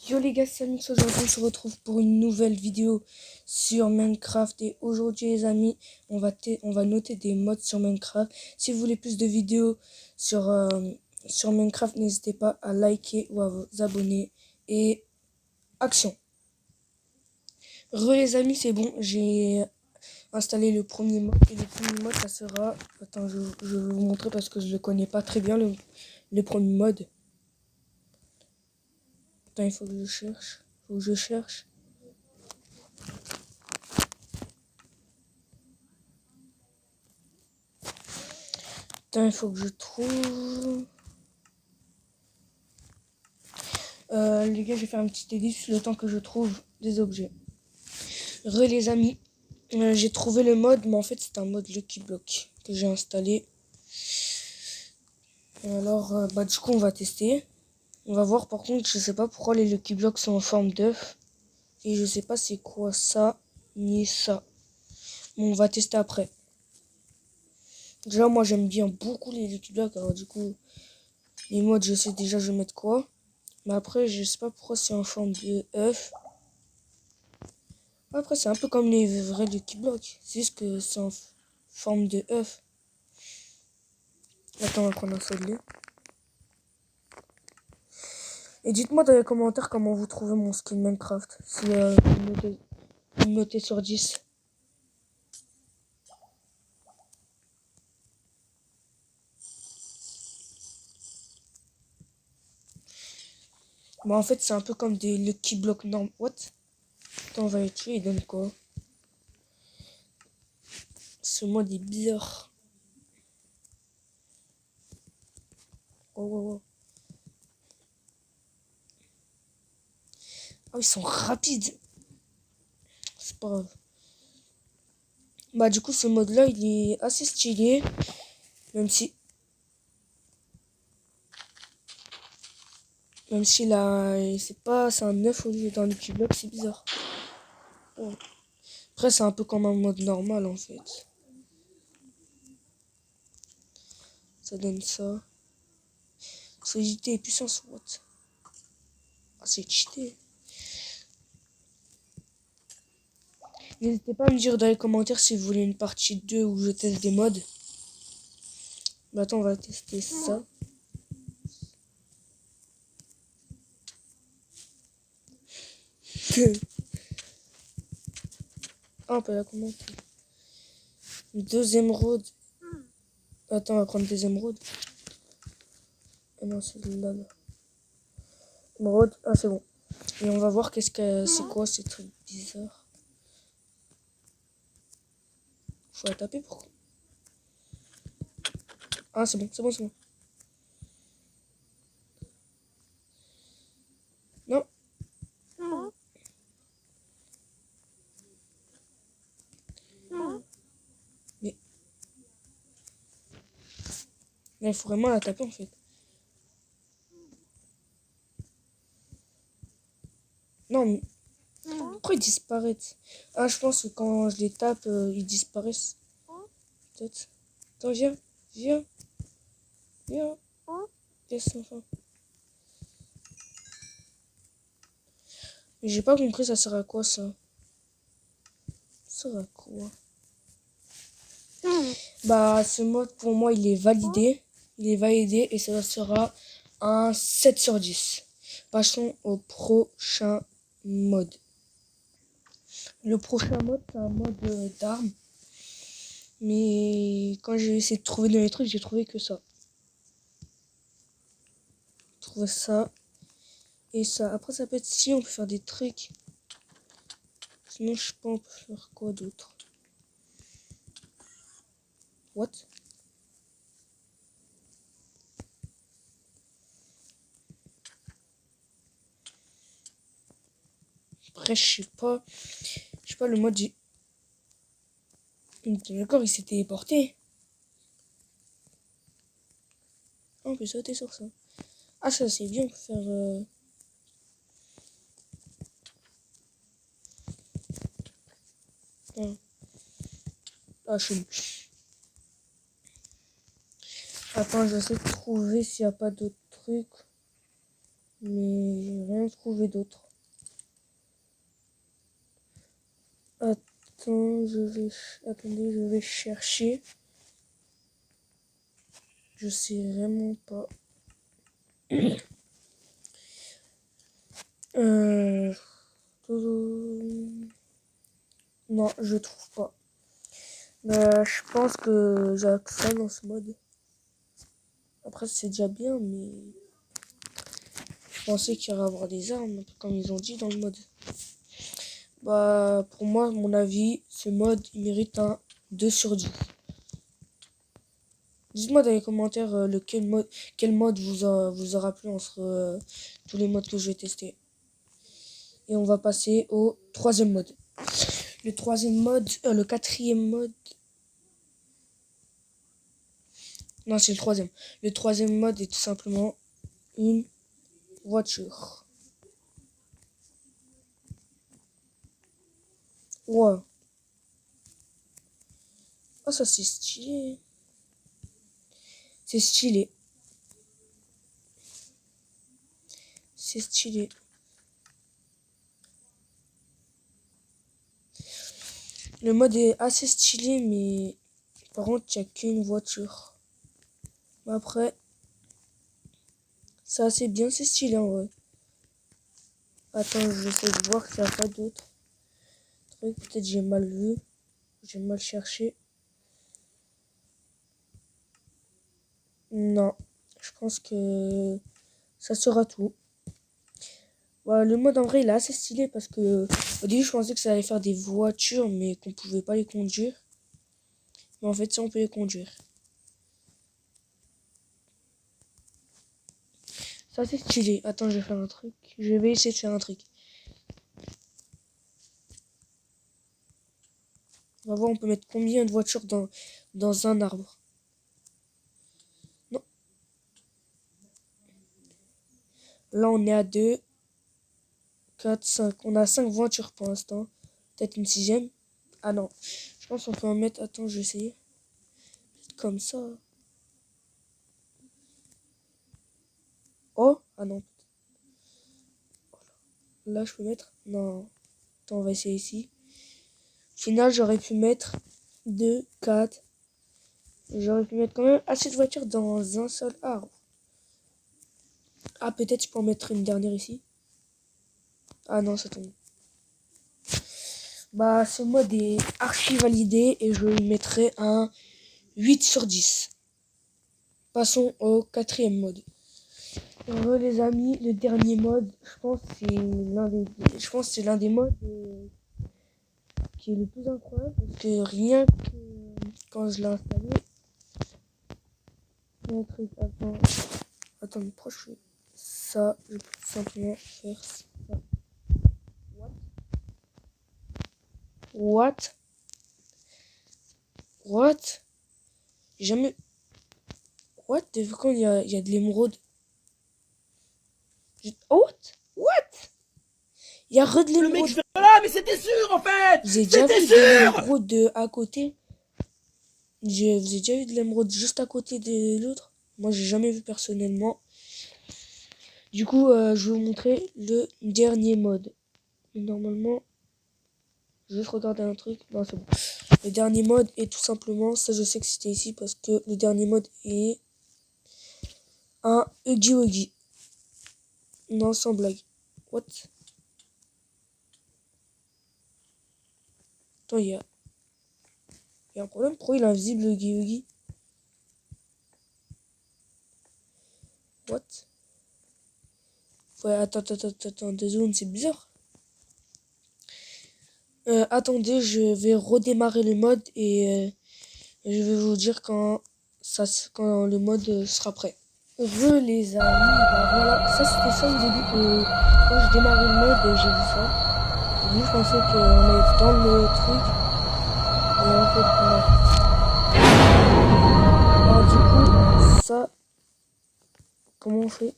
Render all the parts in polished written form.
Yo les gars, c'est Amix, aujourd'hui on se retrouve pour une nouvelle vidéo sur Minecraft. Et aujourd'hui les amis, on va noter des mods sur Minecraft. Si vous voulez plus de vidéos sur Minecraft, n'hésitez pas à liker ou à vous abonner. Et action. Les amis, c'est bon, j'ai installé le premier mod. Et le premier mod ça sera... Attends, je vais vous montrer parce que je le connais pas très bien le premier mod. Attends, il faut que je cherche. Attends, il faut que je trouve... les gars, je vais faire un petit edit le temps que je trouve des objets. Les amis, j'ai trouvé le mode, mais en fait c'est un mode Lucky Block que j'ai installé. Et alors, du coup on va tester. On va voir. Par contre, je sais pas pourquoi les Lucky Blocks sont en forme d'œuf. Et je sais pas c'est quoi ça, ni ça. Bon, on va tester après. Déjà, moi j'aime bien beaucoup les Lucky Blocks. Alors du coup, les modes, je sais déjà je vais mettre quoi. Mais après, je sais pas pourquoi c'est en forme de œuf. Après, c'est un peu comme les vrais Lucky Block. C'est juste que c'est en forme de œuf. Attends, on va prendre un seau de lait. Et dites-moi dans les commentaires comment vous trouvez mon skin Minecraft. Si vous notez sur 10. Bon, en fait, c'est un peu comme des Lucky Block normes. What? Attends, on va les tuer. Il donne quoi? Ce mode est bizarre. Oh. Ah, ils sont rapides. C'est pas grave. Bah, du coup, ce mode-là, il est assez stylé. Même si là, c'est un 9 au lieu d'un Lucky Block, c'est bizarre. Oh. Après, c'est un peu comme un mode normal en fait. Ça donne ça. Solidité et puissance, what? Ah, c'est cheaté. N'hésitez pas à me dire dans les commentaires si vous voulez une partie 2 où je teste des mods. Bah, attends, on va tester ça. Ah, on peut la commenter. Deuxième road. Attends, on va prendre deuxième road. Ah non, c'est là. Road. Ah, c'est bon. Et on va voir c'est quoi ces trucs bizarres. Faut la taper pourquoi? Ah, c'est bon. Non. Mais là, il faut vraiment la taper en fait. Non, mais pourquoi ils disparaissent? Ah, je pense que quand je les tape, ils disparaissent. Peut-être. Attends, viens. Laisse enfin. Mais j'ai pas compris, ça sert à quoi ça? Ça sert à quoi? Bah, ce mode pour moi il est validé. Et ça sera un 7 sur 10. Passons au prochain mode. Le prochain mode, c'est un mode d'armes. Mais quand j'ai essayé de trouver dans les trucs, j'ai trouvé que ça. Trouver ça et ça. Après, ça peut être si on peut faire des trucs. Sinon, je sais pas, on peut faire quoi d'autre. What? Après, je sais pas. Le mode. D'accord, il s'est téléporté. Ah, on peut sauter sur ça. Ah, ça c'est bien, on peut faire. Ah, je suis. Attends, je vais essayer de trouver s'il n'y a pas d'autres trucs. Mais rien en trouver d'autres. Attendez, je vais chercher. Je sais vraiment pas. Non, je trouve pas. Je pense que j'ai accès dans ce mode. Après, c'est déjà bien, mais je pensais qu'il y aurait avoir des armes, comme ils ont dit dans le mode. Pour moi, à mon avis, ce mode, il mérite un 2 sur 10. Dites-moi dans les commentaires quel mode vous aura plu entre tous les modes que je vais tester. Et on va passer au troisième mode. Le quatrième mode. Non, c'est le troisième. Le troisième mode est tout simplement une voiture. Wow. Oh, ça c'est stylé. C'est stylé. C'est stylé. Le mode est assez stylé, mais par contre, il n'y a qu'une voiture. Après, c'est assez bien, c'est stylé en vrai. Attends, j'essaie de voir s'il n'y a pas d'autres trucs. Peut-être j'ai mal vu. J'ai mal cherché. Non, je pense que ça sera tout. Le mode en vrai il est assez stylé parce que au début je pensais que ça allait faire des voitures mais qu'on pouvait pas les conduire. Mais en fait si on peut les conduire. Ça c'est stylé. Attends, je vais faire un truc. Je vais essayer de faire un truc. On va voir on peut mettre combien de voitures dans un arbre. Non. Là on est à 2, 4, 5. On a 5 voitures pour l'instant. Peut-être une sixième. Ah non. Je pense qu'on peut en mettre. Attends, je vais essayer. Comme ça. Oh, ah non. Là, je peux mettre. Non. Attends, on va essayer ici. Au final, j'aurais pu mettre 2, 4. J'aurais pu mettre quand même assez de voitures dans un seul arbre. Ah, peut-être je peux en mettre une dernière ici. Ah non, ça tombe. Ce mode est archi validé et je lui mettrai un 8 sur 10. Passons au quatrième mode. Les amis, le dernier mode, je pense que c'est l'un des modes qui est le plus incroyable parce que rien que quand je l'ai installé, il y a un truc. Attends, mais pourquoi je fais ça? Je peux tout simplement faire ça. What? Jamais. What? Depuis quand il y a de l'émeraude? What? Il y a de l'émeraude. Le mec, je fais là, mais c'était sûr en fait. Vous avez déjà vu de l'émeraude à côté? Vous avez déjà vu de l'émeraude juste à côté de l'autre? Moi, j'ai jamais vu personnellement. Du coup, je vais vous montrer le dernier mode. Mais normalement, juste regarder un truc. Non, c'est bon. Le dernier mode est tout simplement, ça je sais que c'était ici parce que le dernier mode est un Huggy Wuggy. Non, sans blague. What? Attends, il y a un problème. Pourquoi il est invisible le Huggy Wuggy? What? Ouais, attends, 2 secondes, c'est bizarre. Attendez, je vais redémarrer le mode et je vais vous dire quand le mode sera prêt. Les amis, voilà, ça c'était ça au début que quand je démarrais le mode, j'ai vu ça. Au début, je pensais qu'on est dans le truc. Et en fait, non. Alors du coup, ça, comment on fait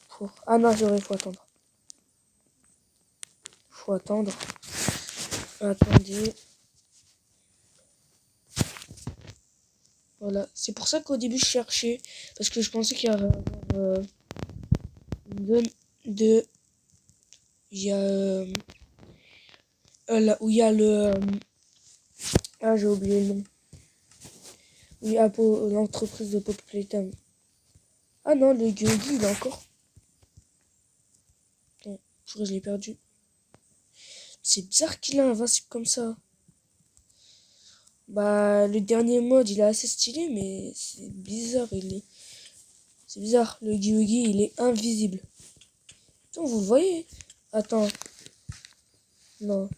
pour... Ah non, faut attendre. Faut attendre. Attendez. Voilà, c'est pour ça qu'au début je cherchais, parce que je pensais qu'il y avait une zone de il y a là où il y a le ah, j'ai oublié le nom. Où il y a l'entreprise de Pop Playtime. Ah non, le Yogi, il est encore. Non, je l'ai perdu. C'est bizarre qu'il est invincible comme ça. Bah, le dernier mode, il est assez stylé, mais c'est bizarre, C'est bizarre, le Yogi, il est invisible. Attends, vous le voyez? Attends. Non.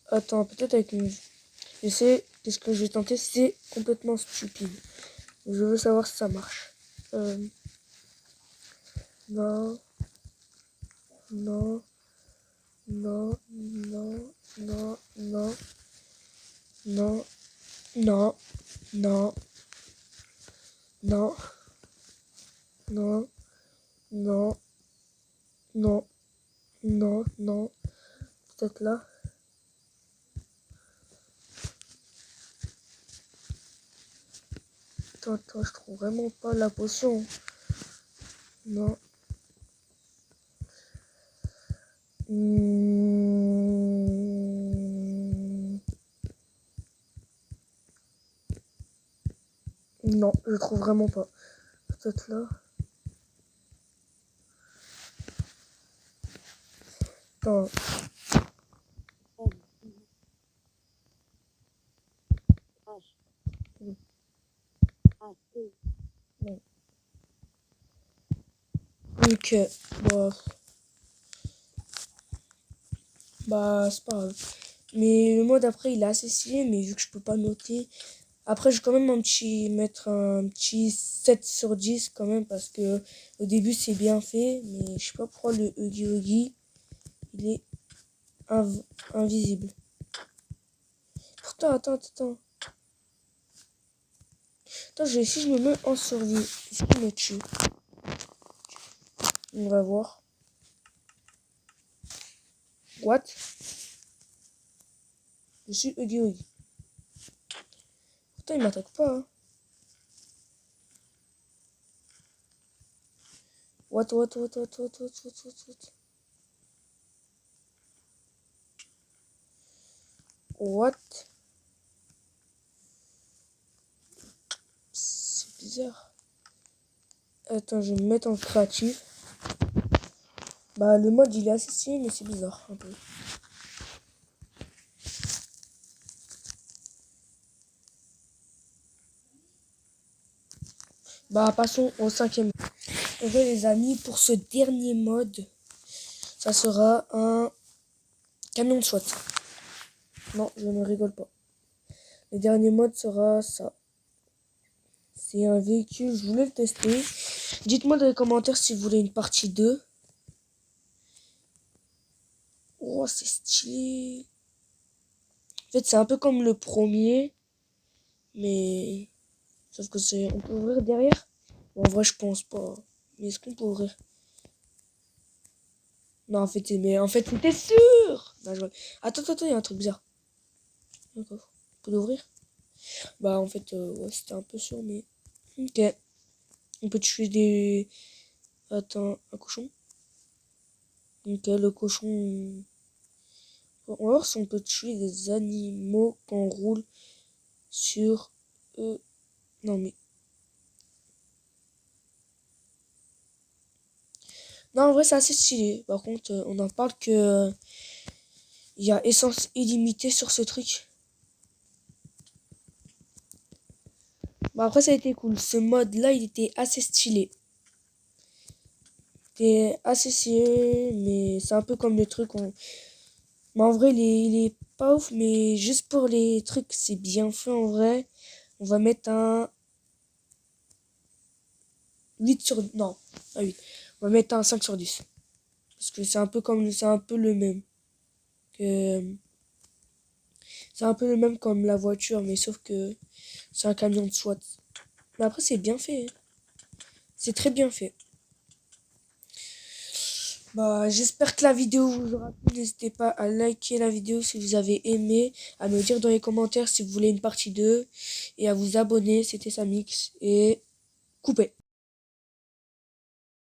Attends, peut-être avec une... Je sais, qu'est-ce que je vais tenter, c'est complètement stupide. Je veux savoir si ça marche. Non. Non. Non. Non. Non. Non. Non. Non. Non. Non. Non. Non. Non. Non. Non. Peut-être là. Attends, je trouve vraiment pas la potion. Non. Non, je trouve vraiment pas. Peut-être là. Attends. Non. Ok, bah c'est pas grave. Mais le mode après il est assez stylé, mais vu que je peux pas noter. Après je vais quand même mettre un petit 7 sur 10 quand même parce que au début c'est bien fait, mais je sais pas pourquoi le Huggy Wuggy il est invisible. Pourtant, attends. Attends, si je me mets en survie, est-ce qu'il me tue? On va voir. What? Je suis Huggy Wuggy. Pourtant il m'attaque pas, hein. What? What? C'est bizarre. Attends, je vais me mettre en créatif. Bah, le mode il est assez stylé, mais c'est bizarre un peu. Bah, passons au 5e. Ok, les amis, pour ce dernier mode, ça sera un camion de SWAT. Non, je ne rigole pas. Le dernier mode sera ça. C'est un véhicule, je voulais le tester. Dites-moi dans les commentaires si vous voulez une partie 2. Oh, c'est stylé. En fait, c'est un peu comme le premier. Mais... Sauf que c'est... On peut ouvrir derrière? Bon, en vrai, je pense pas. Mais est-ce qu'on peut ouvrir? Non, en fait, c'était sûr! Non, Attends, il y a un truc bizarre. D'accord. On peut l'ouvrir? Bah, en fait, ouais, c'était un peu sûr, mais... Ok. On peut tuer des... Attends, un cochon? Ok, le cochon... On va voir si on peut tuer des animaux qu'on roule sur eux. Non, mais... Non, en vrai, c'est assez stylé. Par contre, on en parle que... Il y a essence illimitée sur ce truc. Bah, après, ça a été cool. Ce mode-là, il était assez stylé. C'était assez stylé, mais c'est un peu comme le truc... Mais en vrai, il est pas ouf, mais juste pour les trucs, c'est bien fait en vrai. On va mettre un 8 sur... Non, pas 8. On va mettre un 5 sur 10. Parce que c'est un peu comme... C'est un peu le même. C'est un peu le même comme la voiture, mais sauf que c'est un camion de SWAT. Mais après, c'est bien fait. C'est très bien fait. Bah, j'espère que la vidéo vous aura plu. N'hésitez pas à liker la vidéo si vous avez aimé, à me dire dans les commentaires si vous voulez une partie 2 et à vous abonner. C'était Samix et coupé.